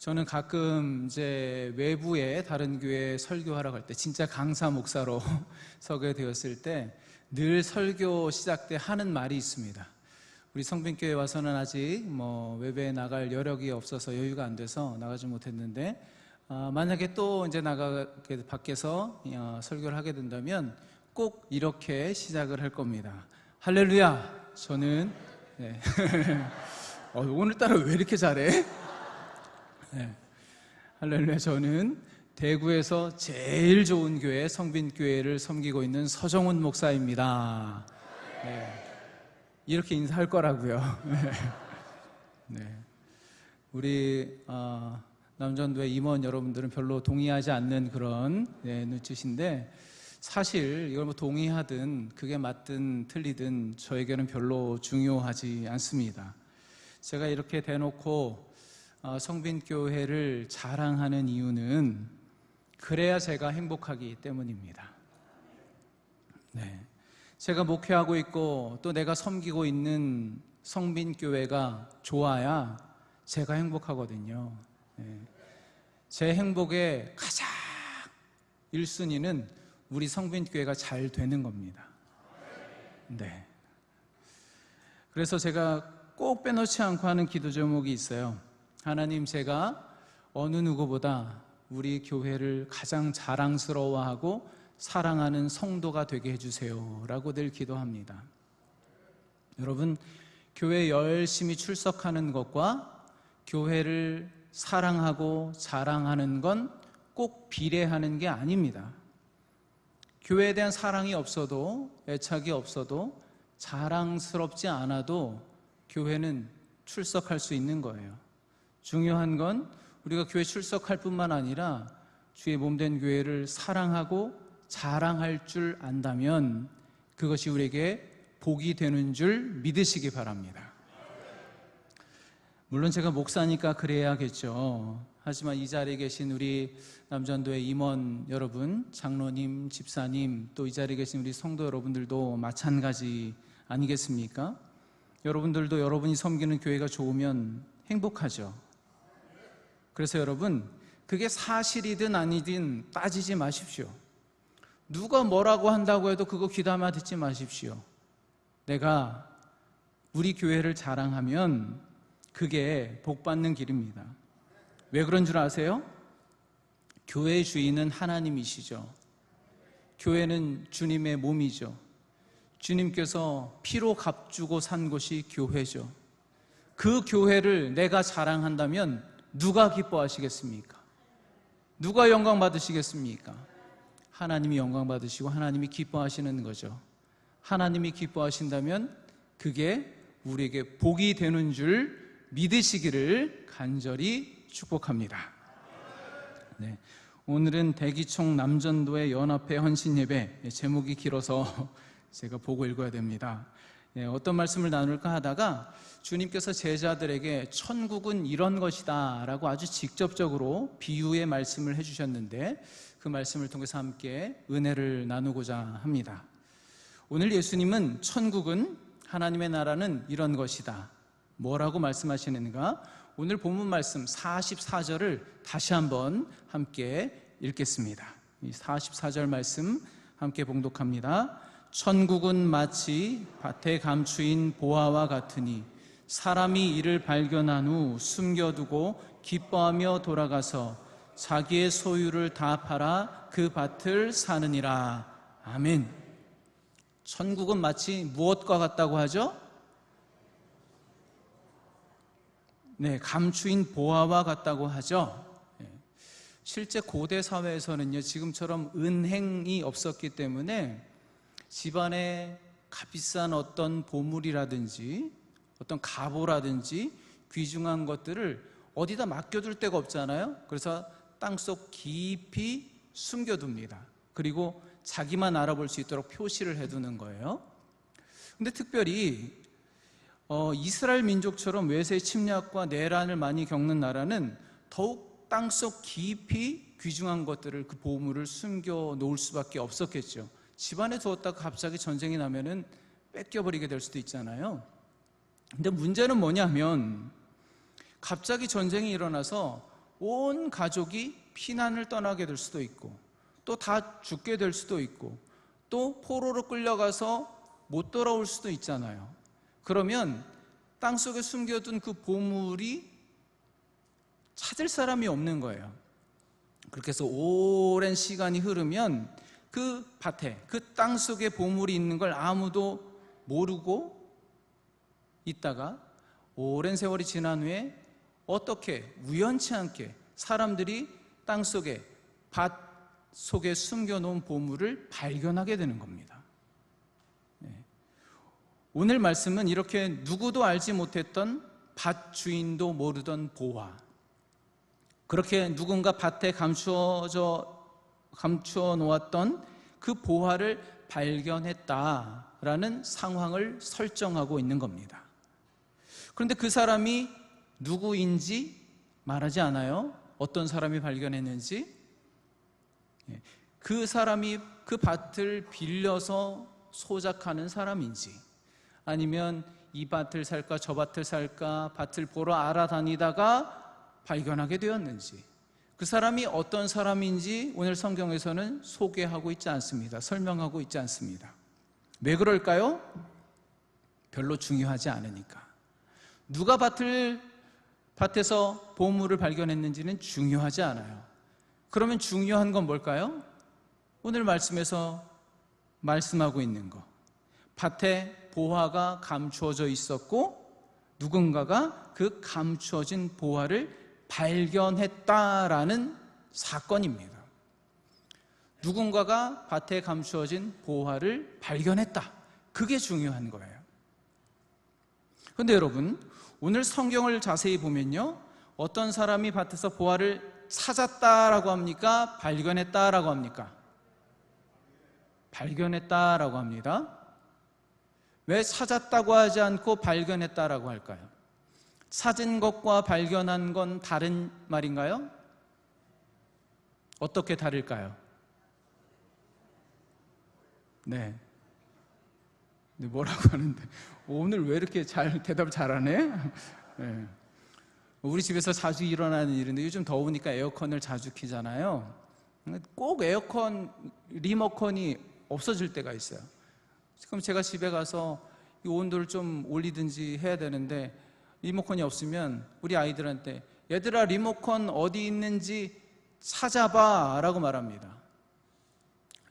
저는 가끔 이제 외부에 다른 교회 설교하러 갈 때, 진짜 강사 목사로 서게 되었을 때 늘 설교 시작 때 하는 말이 있습니다. 우리 성빈교회 와서는 아직 외부에 나갈 여력이 없어서 여유가 안 돼서 나가지 못했는데, 만약에 또 이제 나가게 밖에서 설교를 하게 된다면 꼭 이렇게 시작을 할 겁니다. 할렐루야. 저는 네. 오늘따라 왜 이렇게 잘해? 네. 할렐루야. 저는 대구에서 제일 좋은 교회 성빈교회를 섬기고 있는 서정훈 목사입니다. 네. 이렇게 인사할 거라고요. 네. 우리 남전도의 임원 여러분들은 별로 동의하지 않는 그런 눈짓인데, 사실 이걸 동의하든 그게 맞든 틀리든 저에게는 별로 중요하지 않습니다. 제가 이렇게 대놓고 성빈교회를 자랑하는 이유는 그래야 제가 행복하기 때문입니다. 네. 제가 목회하고 있고 또 내가 섬기고 있는 성빈교회가 좋아야 제가 행복하거든요. 네. 제 행복의 가장 1순위는 우리 성빈교회가 잘 되는 겁니다. 네. 그래서 제가 꼭 빼놓지 않고 하는 기도 제목이 있어요. 하나님, 제가 어느 누구보다 우리 교회를 가장 자랑스러워하고 사랑하는 성도가 되게 해주세요 라고 늘 기도합니다. 여러분, 교회에 열심히 출석하는 것과 교회를 사랑하고 자랑하는 건 꼭 비례하는 게 아닙니다. 교회에 대한 사랑이 없어도, 애착이 없어도, 자랑스럽지 않아도 교회는 출석할 수 있는 거예요. 중요한 건 우리가 교회 출석할 뿐만 아니라 주의 몸된 교회를 사랑하고 자랑할 줄 안다면 그것이 우리에게 복이 되는 줄 믿으시기 바랍니다. 물론 제가 목사니까 그래야겠죠. 하지만 이 자리에 계신 우리 남전도의 임원 여러분, 장로님, 집사님, 또 이 자리에 계신 우리 성도 여러분들도 마찬가지 아니겠습니까? 여러분들도 여러분이 섬기는 교회가 좋으면 행복하죠. 그래서 여러분, 그게 사실이든 아니든 따지지 마십시오. 누가 뭐라고 한다고 해도 그거 귀담아 듣지 마십시오. 내가 우리 교회를 자랑하면 그게 복받는 길입니다. 왜 그런 줄 아세요? 교회의 주인은 하나님이시죠. 교회는 주님의 몸이죠. 주님께서 피로 값주고 산 곳이 교회죠. 그 교회를 내가 자랑한다면 누가 기뻐하시겠습니까? 누가 영광 받으시겠습니까? 하나님이 영광 받으시고 하나님이 기뻐하시는 거죠. 하나님이 기뻐하신다면 그게 우리에게 복이 되는 줄 믿으시기를 간절히 축복합니다. 네. 오늘은 대기총 남전도의 연합회 헌신 예배, 제목이 길어서 제가 보고 읽어야 됩니다. 어떤 말씀을 나눌까 하다가 주님께서 제자들에게 천국은 이런 것이다 라고 아주 직접적으로 비유의 말씀을 해주셨는데, 그 말씀을 통해서 함께 은혜를 나누고자 합니다. 오늘 예수님은 천국은, 하나님의 나라는 이런 것이다, 뭐라고 말씀하시는가? 오늘 본문 말씀 44절을 다시 한번 함께 읽겠습니다. 이 44절 말씀 함께 봉독합니다. 천국은 마치 밭에 감추인 보화와 같으니 사람이 이를 발견한 후 숨겨두고 기뻐하며 돌아가서 자기의 소유를 다 팔아 그 밭을 사느니라. 아멘. 천국은 마치 무엇과 같다고 하죠? 네, 감추인 보화와 같다고 하죠. 실제 고대 사회에서는요, 지금처럼 은행이 없었기 때문에 집안에 값비싼 어떤 보물이라든지 어떤 가보라든지 귀중한 것들을 어디다 맡겨둘 데가 없잖아요. 그래서 땅속 깊이 숨겨둡니다. 그리고 자기만 알아볼 수 있도록 표시를 해두는 거예요. 근데 특별히 이스라엘 민족처럼 외세 침략과 내란을 많이 겪는 나라는 더욱 땅속 깊이 귀중한 것들을, 그 보물을 숨겨 놓을 수밖에 없었겠죠. 집안에 두었다가 갑자기 전쟁이 나면은 뺏겨버리게 될 수도 있잖아요. 근데 문제는 뭐냐면 갑자기 전쟁이 일어나서 온 가족이 피난을 떠나게 될 수도 있고, 또 다 죽게 될 수도 있고, 또 포로로 끌려가서 못 돌아올 수도 있잖아요. 그러면 땅속에 숨겨둔 그 보물이 찾을 사람이 없는 거예요. 그렇게 해서 오랜 시간이 흐르면 그 밭에, 그 땅속에 보물이 있는 걸 아무도 모르고 있다가 오랜 세월이 지난 후에 어떻게 우연치 않게 사람들이 땅속에, 밭 속에 숨겨놓은 보물을 발견하게 되는 겁니다. 오늘 말씀은 이렇게 누구도 알지 못했던 밭 주인도 모르던 보화, 그렇게 누군가 밭에 감추어 놓았던 그 보화를 발견했다라는 상황을 설정하고 있는 겁니다. 그런데 그 사람이 누구인지 말하지 않아요. 어떤 사람이 발견했는지. 그 사람이 그 밭을 빌려서 소작하는 사람인지, 아니면 이 밭을 살까 저 밭을 살까 밭을 보러 알아다니다가 발견하게 되었는지, 그 사람이 어떤 사람인지 오늘 성경에서는 소개하고 있지 않습니다. 설명하고 있지 않습니다. 왜 그럴까요? 별로 중요하지 않으니까. 누가 밭에서 보물을 발견했는지는 중요하지 않아요. 그러면 중요한 건 뭘까요? 오늘 말씀에서 말씀하고 있는 거, 밭에 보화가 감추어져 있었고 누군가가 그 감추어진 보화를 발견했다라는 사건입니다. 누군가가 밭에 감추어진 보화를 발견했다. 그게 중요한 거예요. 그런데 여러분, 오늘 성경을 자세히 보면요, 어떤 사람이 밭에서 보화를 찾았다라고 합니까? 발견했다라고 합니까? 발견했다라고 합니다. 왜 찾았다고 하지 않고 발견했다라고 할까요? 찾은 것과 발견한 건 다른 말인가요? 어떻게 다를까요? 네. 뭐라고 하는데 오늘 왜 이렇게 잘 대답을 잘하네? 네. 우리 집에서 자주 일어나는 일인데 요즘 더우니까 에어컨을 자주 켜잖아요. 꼭 에어컨 리모컨이 없어질 때가 있어요. 그럼 제가 집에 가서 이 온도를 좀 올리든지 해야 되는데 리모컨이 없으면 우리 아이들한테 얘들아 리모컨 어디 있는지 찾아봐 라고 말합니다.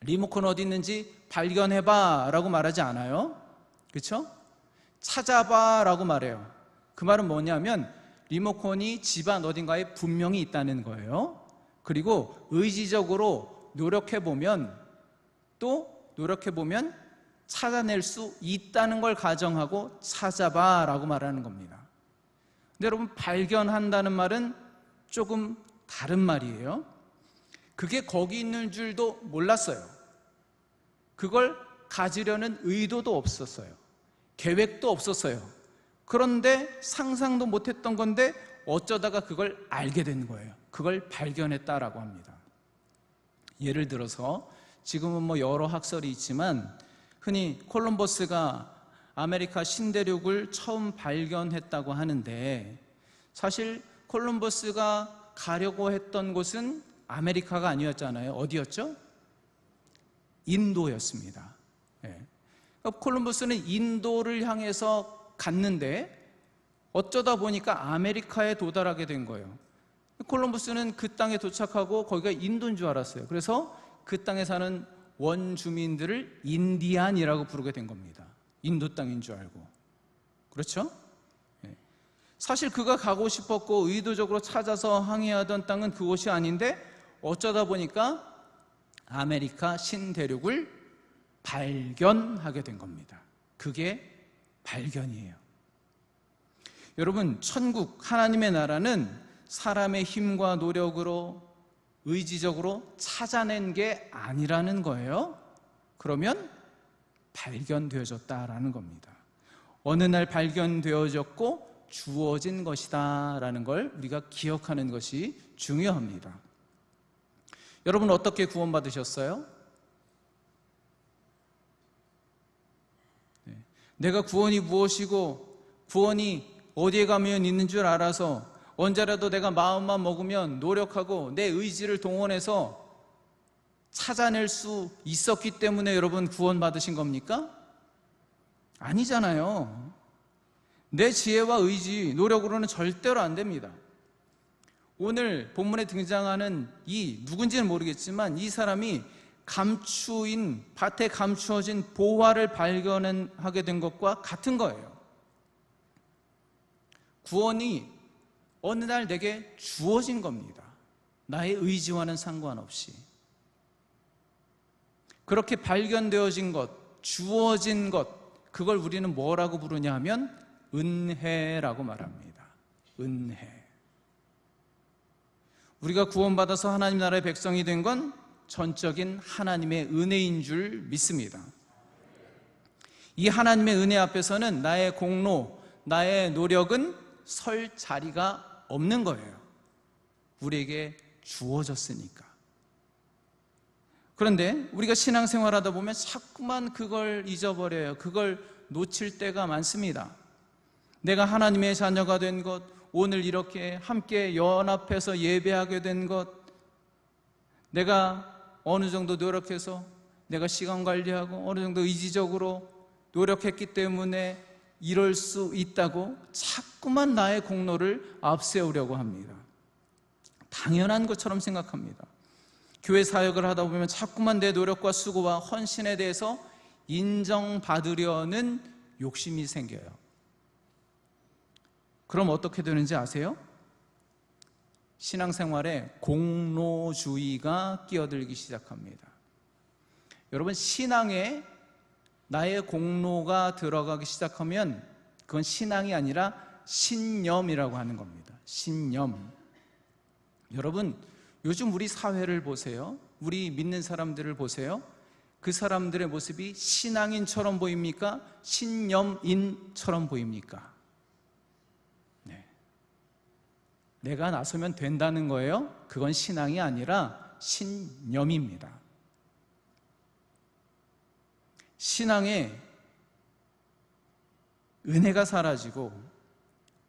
리모컨 어디 있는지 발견해봐 라고 말하지 않아요. 그렇죠? 찾아봐 라고 말해요. 그 말은 뭐냐면 리모컨이 집안 어딘가에 분명히 있다는 거예요. 그리고 의지적으로 노력해보면 찾아낼 수 있다는 걸 가정하고 찾아봐 라고 말하는 겁니다. 근데 여러분, 발견한다는 말은 조금 다른 말이에요. 그게 거기 있는 줄도 몰랐어요. 그걸 가지려는 의도도 없었어요. 계획도 없었어요. 그런데 상상도 못했던 건데 어쩌다가 그걸 알게 된 거예요. 그걸 발견했다라고 합니다. 예를 들어서 지금은 여러 학설이 있지만 흔히 콜럼버스가 아메리카 신대륙을 처음 발견했다고 하는데, 사실 콜럼버스가 가려고 했던 곳은 아메리카가 아니었잖아요. 어디였죠? 인도였습니다. 콜럼버스는 인도를 향해서 갔는데 어쩌다 보니까 아메리카에 도달하게 된 거예요. 콜럼버스는 그 땅에 도착하고 거기가 인도인 줄 알았어요. 그래서 그 땅에 사는 원주민들을 인디안이라고 부르게 된 겁니다. 인도 땅인 줄 알고. 그렇죠? 사실 그가 가고 싶었고 의도적으로 찾아서 항해하던 땅은 그곳이 아닌데 어쩌다 보니까 아메리카 신대륙을 발견하게 된 겁니다. 그게 발견이에요. 여러분, 천국, 하나님의 나라는 사람의 힘과 노력으로 의지적으로 찾아낸 게 아니라는 거예요. 그러면 발견되어졌다라는 겁니다. 어느 날 발견되어졌고 주어진 것이다 라는 걸 우리가 기억하는 것이 중요합니다. 여러분, 어떻게 구원받으셨어요? 내가 구원이 무엇이고 구원이 어디에 가면 있는 줄 알아서 언제라도 내가 마음만 먹으면 노력하고 내 의지를 동원해서 찾아낼 수 있었기 때문에 여러분 구원받으신 겁니까? 아니잖아요. 내 지혜와 의지, 노력으로는 절대로 안 됩니다. 오늘 본문에 등장하는 이 누군지는 모르겠지만 이 사람이 밭에 감추어진 보화를 발견하게 된 것과 같은 거예요. 구원이 어느 날 내게 주어진 겁니다. 나의 의지와는 상관없이. 그렇게 발견되어진 것, 주어진 것, 그걸 우리는 뭐라고 부르냐 하면 은혜라고 말합니다. 은혜. 우리가 구원받아서 하나님 나라의 백성이 된 건 전적인 하나님의 은혜인 줄 믿습니다. 이 하나님의 은혜 앞에서는 나의 공로, 나의 노력은 설 자리가 없는 거예요. 우리에게 주어졌으니까. 그런데 우리가 신앙생활하다 보면 자꾸만 그걸 잊어버려요. 그걸 놓칠 때가 많습니다. 내가 하나님의 자녀가 된 것, 오늘 이렇게 함께 연합해서 예배하게 된 것, 내가 어느 정도 노력해서 내가 시간 관리하고 어느 정도 의지적으로 노력했기 때문에 이럴 수 있다고 자꾸만 나의 공로를 앞세우려고 합니다. 당연한 것처럼 생각합니다. 교회 사역을 하다 보면 자꾸만 내 노력과 수고와 헌신에 대해서 인정받으려는 욕심이 생겨요. 그럼 어떻게 되는지 아세요? 신앙생활에 공로주의가 끼어들기 시작합니다. 여러분, 신앙에 나의 공로가 들어가기 시작하면 그건 신앙이 아니라 신념이라고 하는 겁니다. 신념. 여러분, 요즘 우리 사회를 보세요. 우리 믿는 사람들을 보세요. 그 사람들의 모습이 신앙인처럼 보입니까? 신념인처럼 보입니까? 내가 나서면 된다는 거예요? 그건 신앙이 아니라 신념입니다. 신앙에 은혜가 사라지고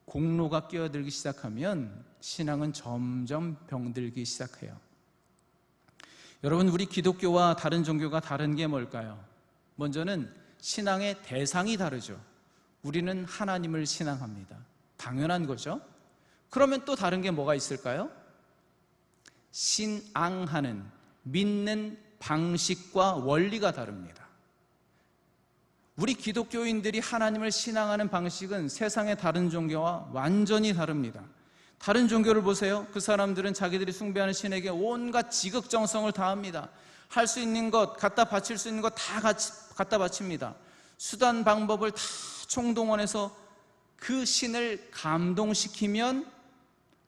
공로가 끼어들기 시작하면 신앙은 점점 병들기 시작해요. 여러분, 우리 기독교와 다른 종교가 다른 게 뭘까요? 먼저는 신앙의 대상이 다르죠. 우리는 하나님을 신앙합니다. 당연한 거죠. 그러면 또 다른 게 뭐가 있을까요? 신앙하는, 믿는 방식과 원리가 다릅니다. 우리 기독교인들이 하나님을 신앙하는 방식은 세상의 다른 종교와 완전히 다릅니다. 다른 종교를 보세요. 그 사람들은 자기들이 숭배하는 신에게 온갖 지극정성을 다합니다. 할 수 있는 것, 갖다 바칠 수 있는 것 다 갖다 바칩니다. 수단 방법을 다 총동원해서 그 신을 감동시키면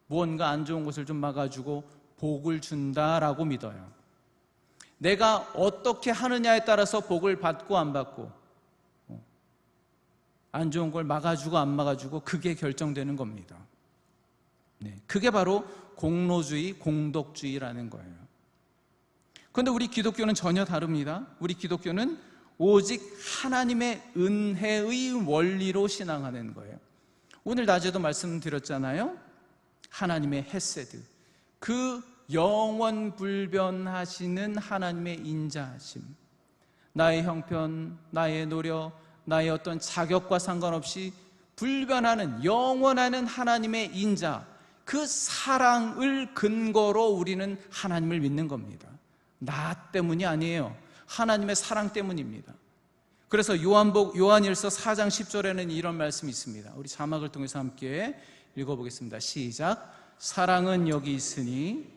무언가 안 좋은 것을 좀 막아주고 복을 준다라고 믿어요. 내가 어떻게 하느냐에 따라서 복을 받고 안 받고, 안 좋은 걸 막아주고 안 막아주고, 그게 결정되는 겁니다. 그게 바로 공로주의, 공덕주의라는 거예요. 그런데 우리 기독교는 전혀 다릅니다. 우리 기독교는 오직 하나님의 은혜의 원리로 신앙하는 거예요. 오늘 낮에도 말씀드렸잖아요. 하나님의 헤세드, 그 영원 불변하시는 하나님의 인자하심, 나의 형편, 나의 노력, 나의 어떤 자격과 상관없이 불변하는, 영원하는 하나님의 인자, 그 사랑을 근거로 우리는 하나님을 믿는 겁니다. 나 때문이 아니에요. 하나님의 사랑 때문입니다. 그래서 요한일서 4장 10절에는 이런 말씀이 있습니다. 우리 자막을 통해서 함께 읽어보겠습니다. 시작. 사랑은 여기 있으니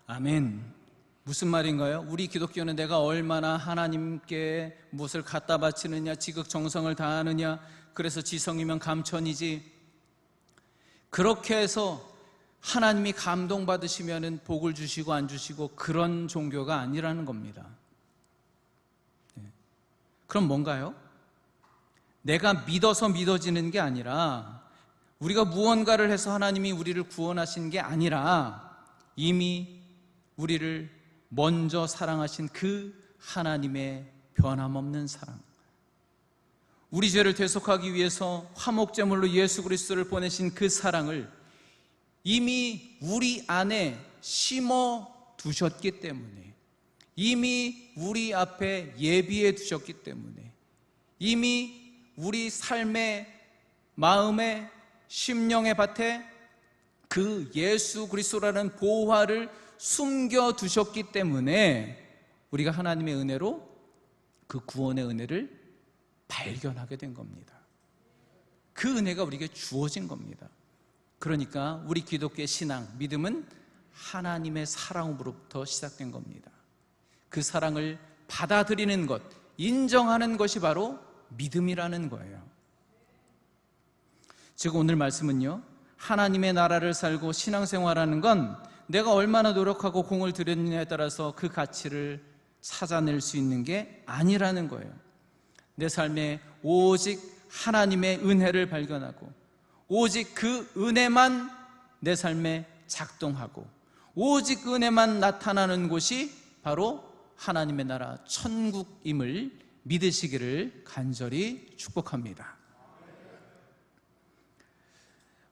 아멘. 무슨 말인가요? 우리 기독교는 내가 얼마나 하나님께 무엇을 갖다 바치느냐, 지극정성을 다하느냐, 그래서 지성이면 감천이지, 그렇게 해서 하나님이 감동받으시면 복을 주시고 안 주시고, 그런 종교가 아니라는 겁니다. 그럼 뭔가요? 내가 믿어서 믿어지는 게 아니라, 우리가 무언가를 해서 하나님이 우리를 구원하신 게 아니라, 이미 우리를 먼저 사랑하신 그 하나님의 변함없는 사랑, 우리 죄를 대속하기 위해서 화목제물로 예수 그리스도를 보내신 그 사랑을 이미 우리 안에 심어 두셨기 때문에, 이미 우리 앞에 예비해 두셨기 때문에, 이미 우리 삶의 마음의 심령의 밭에 그 예수 그리스도라는 보화를 숨겨 두셨기 때문에 우리가 하나님의 은혜로 그 구원의 은혜를 발견하게 된 겁니다. 그 은혜가 우리에게 주어진 겁니다. 그러니까 우리 기독교의 신앙, 믿음은 하나님의 사랑으로부터 시작된 겁니다. 그 사랑을 받아들이는 것, 인정하는 것이 바로 믿음이라는 거예요. 즉 오늘 말씀은요, 하나님의 나라를 살고 신앙생활하는 건 내가 얼마나 노력하고 공을 들였느냐에 따라서 그 가치를 찾아낼 수 있는 게 아니라는 거예요. 내 삶에 오직 하나님의 은혜를 발견하고, 오직 그 은혜만 내 삶에 작동하고, 오직 은혜만 나타나는 곳이 바로 하나님의 나라 천국임을 믿으시기를 간절히 축복합니다.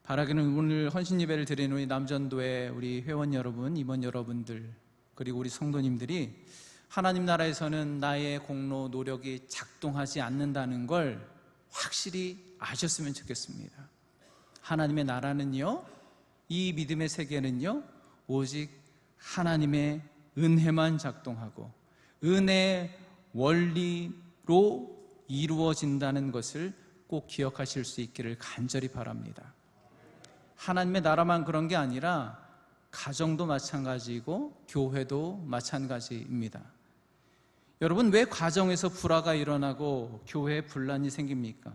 바라기는 오늘 헌신예배를 드리는 우리 남전도의 우리 회원 여러분, 임원 여러분들, 그리고 우리 성도님들이 하나님 나라에서는 나의 공로, 노력이 작동하지 않는다는 걸 확실히 아셨으면 좋겠습니다. 하나님의 나라는요, 이 믿음의 세계는요, 오직 하나님의 은혜만 작동하고 은혜의 원리로 이루어진다는 것을 꼭 기억하실 수 있기를 간절히 바랍니다. 하나님의 나라만 그런 게 아니라 가정도 마찬가지이고 교회도 마찬가지입니다. 여러분, 왜 가정에서 불화가 일어나고 교회에 분란이 생깁니까?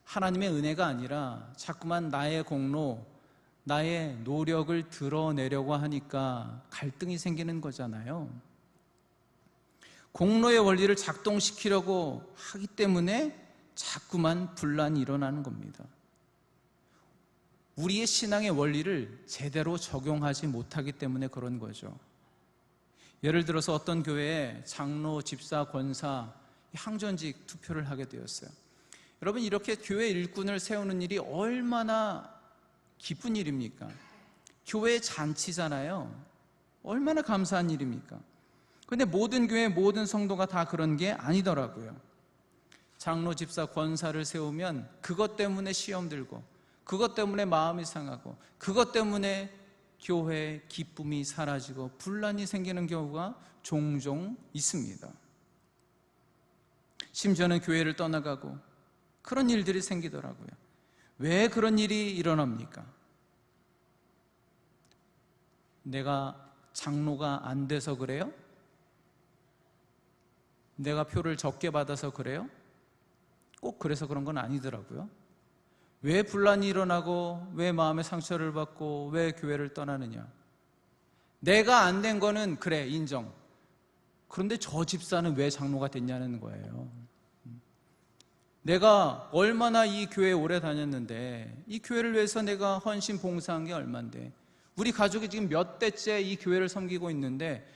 하나님의 은혜가 아니라 자꾸만 나의 공로, 나의 노력을 드러내려고 하니까 갈등이 생기는 거잖아요. 공로의 원리를 작동시키려고 하기 때문에 자꾸만 분란이 일어나는 겁니다. 우리의 신앙의 원리를 제대로 적용하지 못하기 때문에 그런 거죠. 예를 들어서 어떤 교회에 장로, 집사, 권사, 항전직 투표를 하게 되었어요. 여러분, 이렇게 교회 일꾼을 세우는 일이 얼마나 기쁜 일입니까? 교회 잔치잖아요. 얼마나 감사한 일입니까? 그런데 모든 교회, 모든 성도가 다 그런 게 아니더라고요. 장로, 집사, 권사를 세우면 그것 때문에 시험 들고, 그것 때문에 마음이 상하고, 그것 때문에 교회의 기쁨이 사라지고 분란이 생기는 경우가 종종 있습니다. 심지어는 교회를 떠나가고 그런 일들이 생기더라고요. 왜 그런 일이 일어납니까? 내가 장로가 안 돼서 그래요? 내가 표를 적게 받아서 그래요? 꼭 그래서 그런 건 아니더라고요. 왜 분란이 일어나고, 왜 마음의 상처를 받고, 왜 교회를 떠나느냐? 내가 안 된 거는 그래, 인정. 그런데 저 집사는 왜 장로가 됐냐는 거예요. 내가 얼마나 이 교회에 오래 다녔는데, 이 교회를 위해서 내가 헌신 봉사한 게 얼만데, 우리 가족이 지금 몇 대째 이 교회를 섬기고 있는데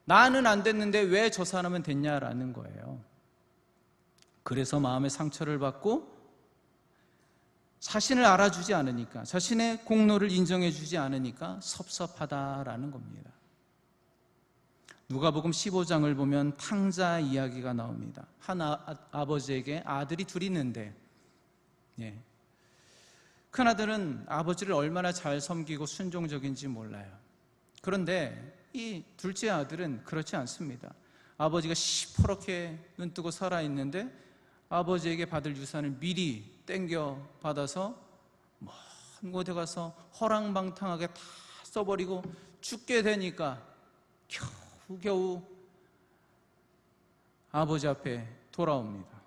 나는 안 됐는데 왜 저 사람은 됐냐라는 거예요. 그래서 마음의 상처를 받고 자신을 알아주지 않으니까, 자신의 공로를 인정해 주지 않으니까 섭섭하다라는 겁니다. 누가복음 15장을 보면 탕자 이야기가 나옵니다. 한 아버지에게 아들이 둘이 있는데, 큰아들은 아버지를 얼마나 잘 섬기고 순종적인지 몰라요. 그런데 이 둘째 아들은 그렇지 않습니다. 아버지가 시퍼렇게 눈뜨고 살아있는데 아버지에게 받을 유산을 미리 땡겨 받아서 먼 곳에 가서 허랑방탕하게 다 써버리고 죽게 되니까 겨우겨우 아버지 앞에 돌아옵니다.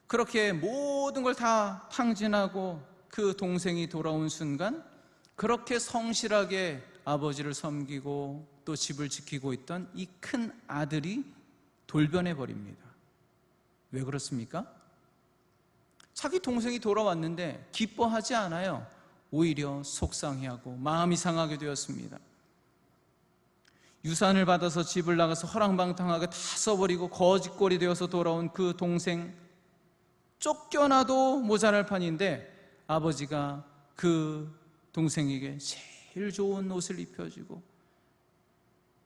그렇게 모든 걸 다 탕진하고 그 동생이 돌아온 순간 그렇게 성실하게 아버지를 섬기고 또 집을 지키고 있던 이 큰 아들이 돌변해 버립니다. 왜 그렇습니까? 자기 동생이 돌아왔는데 기뻐하지 않아요. 오히려 속상해하고 마음이 상하게 되었습니다. 유산을 받아서 집을 나가서 허랑방탕하게 다 써버리고 거지꼴이 되어서 돌아온 그 동생, 쫓겨나도 모자랄 판인데 아버지가 그 동생에게 제일 좋은 옷을 입혀주고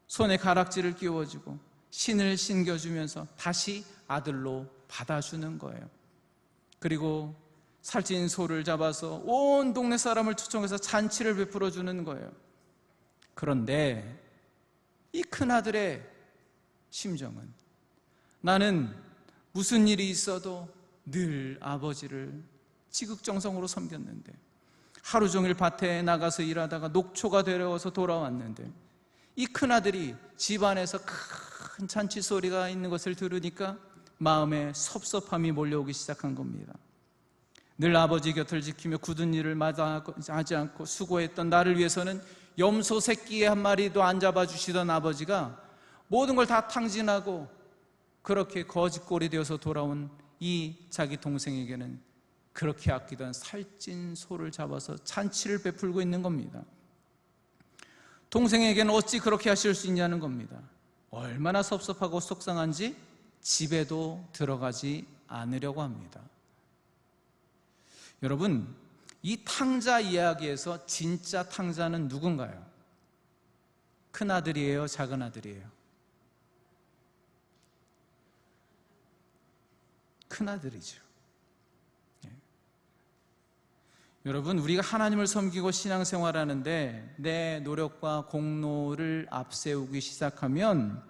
손에 가락지를 끼워주고 신을 신겨주면서 다시 아들로 받아주는 거예요. 그리고 살찐 소를 잡아서 온 동네 사람을 초청해서 잔치를 베풀어 주는 거예요. 그런데 이 큰아들의 심정은, 나는 무슨 일이 있어도 늘 아버지를 지극정성으로 섬겼는데, 하루 종일 밭에 나가서 일하다가 녹초가 되어서 돌아왔는데 이 큰아들이 집안에서 큰 잔치 소리가 있는 것을 들으니까 마음에 섭섭함이 몰려오기 시작한 겁니다. 늘 아버지 곁을 지키며 굳은 일을 마다하지 않고 수고했던 나를 위해서는 염소 새끼 한 마리도 안 잡아주시던 아버지가 모든 걸 다 탕진하고 그렇게 거지꼴이 되어서 돌아온 이 자기 동생에게는 그렇게 아끼던 살찐 소를 잡아서 잔치를 베풀고 있는 겁니다. 동생에게는 어찌 그렇게 하실 수 있냐는 겁니다. 얼마나 섭섭하고 속상한지 집에도 들어가지 않으려고 합니다. 여러분, 이 탕자 이야기에서 진짜 탕자는 누군가요? 큰아들이에요? 작은아들이에요? 큰아들이죠. 여러분, 우리가 하나님을 섬기고 신앙생활하는데 내 노력과 공로를 앞세우기 시작하면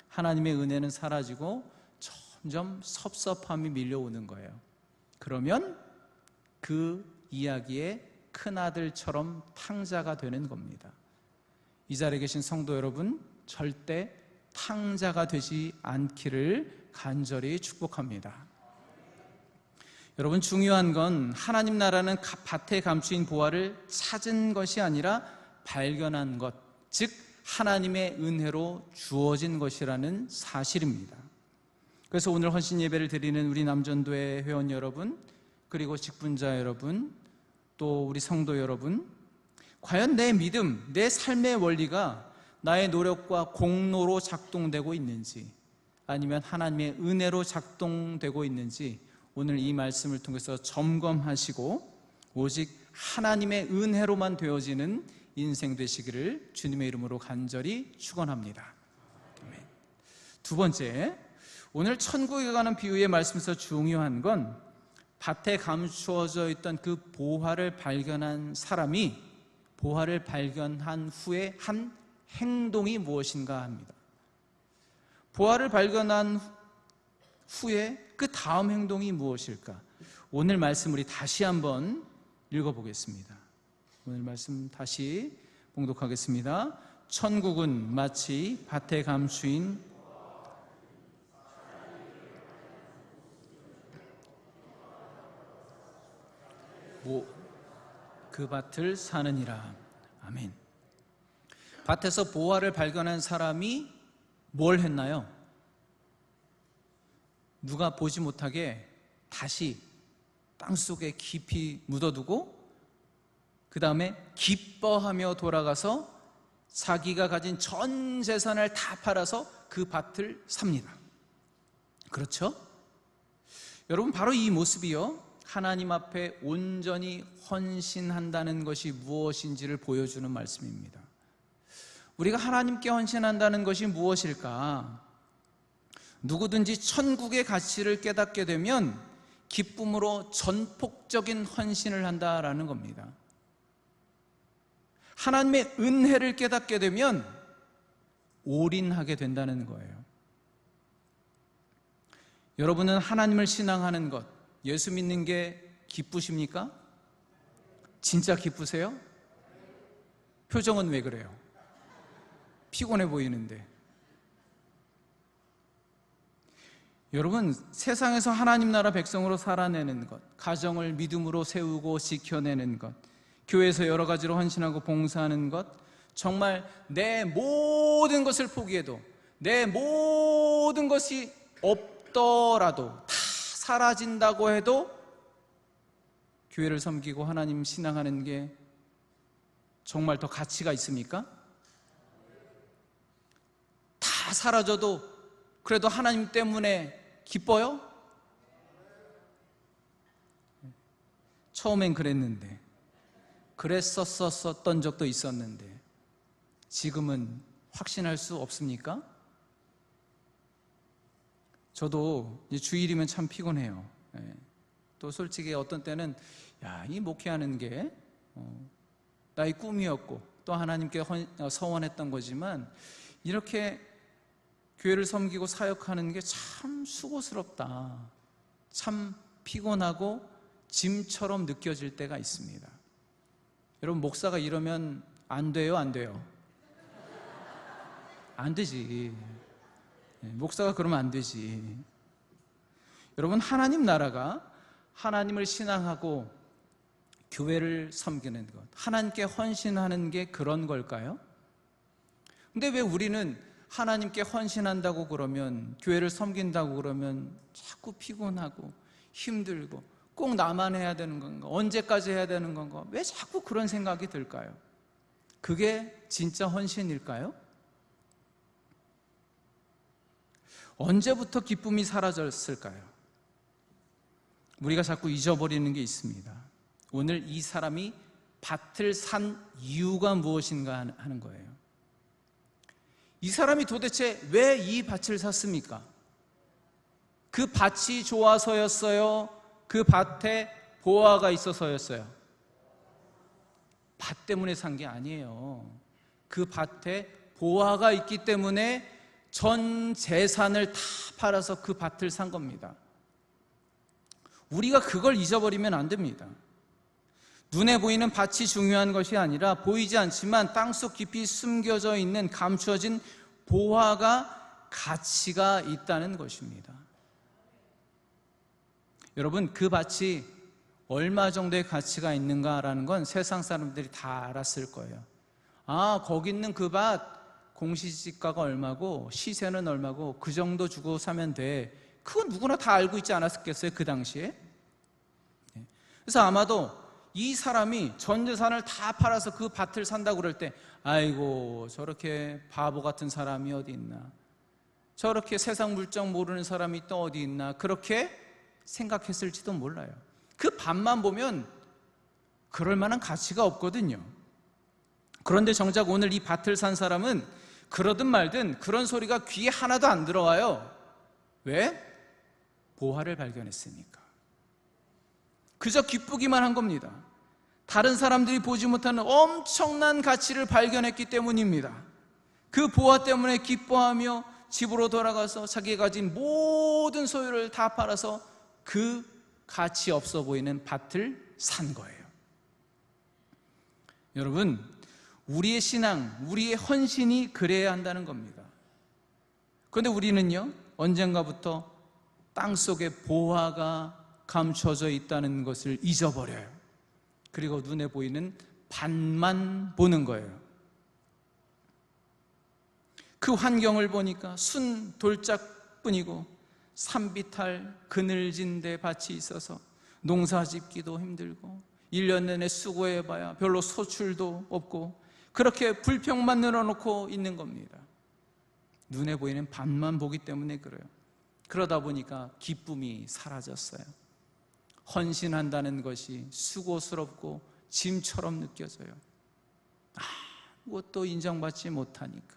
하나님의 은혜는 사라지고 점점 섭섭함이 밀려오는 거예요. 그러면 그 이야기의 큰아들처럼 탕자가 되는 겁니다. 이 자리에 계신 성도 여러분, 절대 탕자가 되지 않기를 간절히 축복합니다. 여러분, 중요한 건 하나님 나라는 밭에 감추인 보화를 찾은 것이 아니라 발견한 것, 즉 하나님의 은혜로 주어진 것이라는 사실입니다. 그래서 오늘 헌신 예배를 드리는 우리 남전도의 회원 여러분, 그리고 직분자 여러분, 또 우리 성도 여러분, 과연 내 믿음, 내 삶의 원리가 나의 노력과 공로로 작동되고 있는지, 아니면 하나님의 은혜로 작동되고 있는지 오늘 이 말씀을 통해서 점검하시고 오직 하나님의 은혜로만 되어지는 인생 되시기를 주님의 이름으로 간절히 축원합니다. 두 번째, 오늘 천국에 관한 비유의 말씀에서 중요한 건 밭에 감추어져 있던 그 보화를 발견한 사람이 보화를 발견한 후에 한 행동이 무엇인가 합니다. 보화를 발견한 후에 그 다음 행동이 무엇일까? 오늘 말씀 우리 다시 한번 읽어보겠습니다. 오늘 말씀 다시 봉독하겠습니다. 천국은 마치 밭에 감추인 그 밭을 사느니라. 아멘. 밭에서 보화를 발견한 사람이 뭘 했나요? 누가 보지 못하게 다시 땅속에 깊이 묻어두고 그 다음에 기뻐하며 돌아가서 자기가 가진 전 재산을 다 팔아서 그 밭을 삽니다. 그렇죠? 여러분, 바로 이 모습이요, 하나님 앞에 온전히 헌신한다는 것이 무엇인지를 보여주는 말씀입니다. 우리가 하나님께 헌신한다는 것이 무엇일까? 누구든지 천국의 가치를 깨닫게 되면 기쁨으로 전폭적인 헌신을 한다라는 겁니다. 하나님의 은혜를 깨닫게 되면 올인하게 된다는 거예요. 여러분은 하나님을 신앙하는 것, 예수 믿는 게 기쁘십니까? 진짜 기쁘세요? 표정은 왜 그래요? 피곤해 보이는데. 여러분, 세상에서 하나님 나라 백성으로 살아내는 것, 가정을 믿음으로 세우고 지켜내는 것, 교회에서 여러 가지로 헌신하고 봉사하는 것, 정말 내 모든 것을 포기해도, 내 모든 것이 없더라도, 다 사라진다고 해도 교회를 섬기고 하나님 신앙하는 게 정말 더 가치가 있습니까? 다 사라져도 그래도 하나님 때문에 기뻐요? 처음엔 그랬는데, 그랬었던 적도 있었는데 지금은 확신할 수 없습니까? 저도 주일이면 참 피곤해요. 또 솔직히 어떤 때는 이 목회하는 게 나의 꿈이었고 또 하나님께 서원했던 거지만 이렇게 교회를 섬기고 사역하는 게 참 수고스럽다, 참 피곤하고 짐처럼 느껴질 때가 있습니다. 여러분, 목사가 이러면 안 돼요, 안 돼요? 안 되지. 목사가 그러면 안 되지. 여러분, 하나님 나라가 하나님을 신앙하고 교회를 섬기는 것, 하나님께 헌신하는 게 그런 걸까요? 근데 왜 우리는 하나님께 헌신한다고 그러면, 교회를 섬긴다고 그러면 자꾸 피곤하고 힘들고 꼭 나만 해야 되는 건가? 언제까지 해야 되는 건가? 왜 자꾸 그런 생각이 들까요? 그게 진짜 헌신일까요? 언제부터 기쁨이 사라졌을까요? 우리가 자꾸 잊어버리는 게 있습니다. 오늘 이 사람이 밭을 산 이유가 무엇인가 하는 거예요. 이 사람이 도대체 왜 이 밭을 샀습니까? 그 밭이 좋아서였어요? 그 밭에 보화가 있어서였어요? 밭 때문에 산 게 아니에요. 그 밭에 보화가 있기 때문에 전 재산을 다 팔아서 그 밭을 산 겁니다. 우리가 그걸 잊어버리면 안 됩니다. 눈에 보이는 밭이 중요한 것이 아니라 보이지 않지만 땅속 깊이 숨겨져 있는 감추어진 보화가 가치가 있다는 것입니다. 여러분, 그 밭이 얼마 정도의 가치가 있는가라는 건 세상 사람들이 다 알았을 거예요. 거기 있는 그 밭 공시지가가 얼마고 시세는 얼마고 그 정도 주고 사면 돼. 그건 누구나 다 알고 있지 않았겠어요, 그 당시에? 그래서 아마도 이 사람이 전 재산을 다 팔아서 그 밭을 산다고 그럴 때, 아이고, 저렇게 바보 같은 사람이 어디 있나, 저렇게 세상 물정 모르는 사람이 또 어디 있나, 그렇게 생각했을지도 몰라요. 그 밭만 보면 그럴 만한 가치가 없거든요. 그런데 정작 오늘 이 밭을 산 사람은 그러든 말든 그런 소리가 귀에 하나도 안 들어와요. 왜? 보화를 발견했으니까. 그저 기쁘기만 한 겁니다. 다른 사람들이 보지 못하는 엄청난 가치를 발견했기 때문입니다. 그 보화 때문에 기뻐하며 집으로 돌아가서 자기가 가진 모든 소유를 다 팔아서 그 가치 없어 보이는 밭을 산 거예요. 여러분, 우리의 신앙, 우리의 헌신이 그래야 한다는 겁니다. 그런데 우리는요, 언젠가부터 땅속에 보화가 감춰져 있다는 것을 잊어버려요. 그리고 눈에 보이는 밭만 보는 거예요. 그 환경을 보니까 순 돌짝뿐이고 산비탈 그늘진 데 밭이 있어서 농사 짓기도 힘들고 1년 내내 수고해봐야 별로 소출도 없고 그렇게 불평만 늘어놓고 있는 겁니다. 눈에 보이는 밭만 보기 때문에 그래요. 그러다 보니까 기쁨이 사라졌어요. 헌신한다는 것이 수고스럽고 짐처럼 느껴져요. 아무것도 인정받지 못하니까,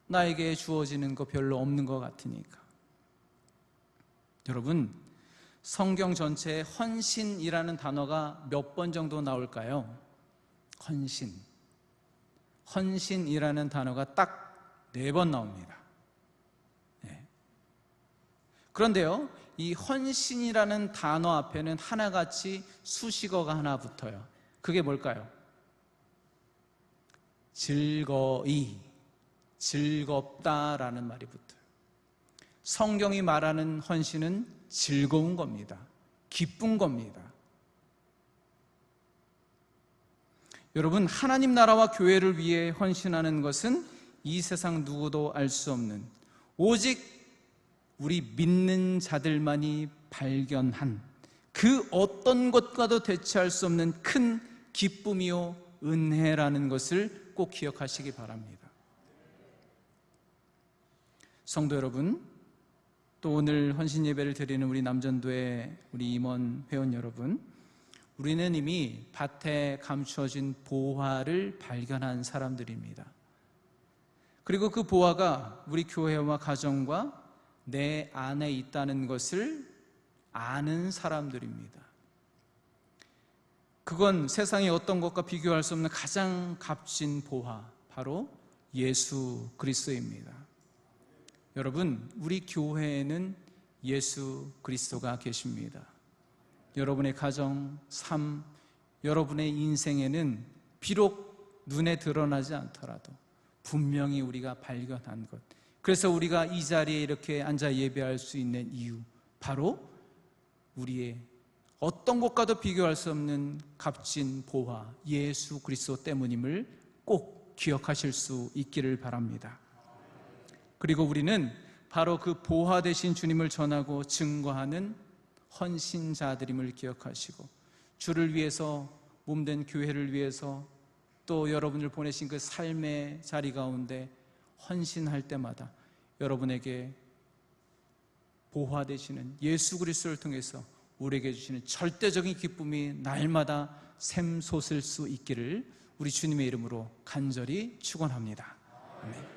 나에게 주어지는 거 별로 없는 것 같으니까. 여러분, 성경 전체에 헌신이라는 단어가 몇 번 정도 나올까요? 헌신. 헌신이라는 단어가 딱 4번 나옵니다. 네. 그런데요, 이 헌신이라는 단어 앞에는 하나같이 수식어가 하나 붙어요. 그게 뭘까요? 즐거이, 즐겁다라는 말이 붙어요. 성경이 말하는 헌신은 즐거운 겁니다. 기쁜 겁니다. 여러분, 하나님 나라와 교회를 위해 헌신하는 것은 이 세상 누구도 알 수 없는, 오직 우리 믿는 자들만이 발견한 그 어떤 것과도 대체할 수 없는 큰 기쁨이요 은혜라는 것을 꼭 기억하시기 바랍니다. 성도 여러분, 또 오늘 헌신 예배를 드리는 우리 남전도의 우리 임원 회원 여러분, 우리는 이미 밭에 감추어진 보화를 발견한 사람들입니다. 그리고 그 보화가 우리 교회와 가정과 내 안에 있다는 것을 아는 사람들입니다. 그건 세상의 어떤 것과 비교할 수 없는 가장 값진 보화, 바로 예수 그리스도입니다. 여러분, 우리 교회에는 예수 그리스도가 계십니다. 여러분의 가정, 삶, 여러분의 인생에는 비록 눈에 드러나지 않더라도 분명히 우리가 발견한 것, 그래서 우리가 이 자리에 이렇게 앉아 예배할 수 있는 이유, 바로 우리의 어떤 것과도 비교할 수 없는 값진 보화 예수 그리스도 때문임을 꼭 기억하실 수 있기를 바랍니다. 그리고 우리는 바로 그 보화 되신 주님을 전하고 증거하는 헌신자들임을 기억하시고, 주를 위해서 몸된 교회를 위해서 또 여러분을 보내신 그 삶의 자리 가운데 헌신할 때마다 여러분에게 보화 되시는 예수 그리스도를 통해서 우리에게 주시는 절대적인 기쁨이 날마다 샘솟을 수 있기를 우리 주님의 이름으로 간절히 축원합니다. 아멘.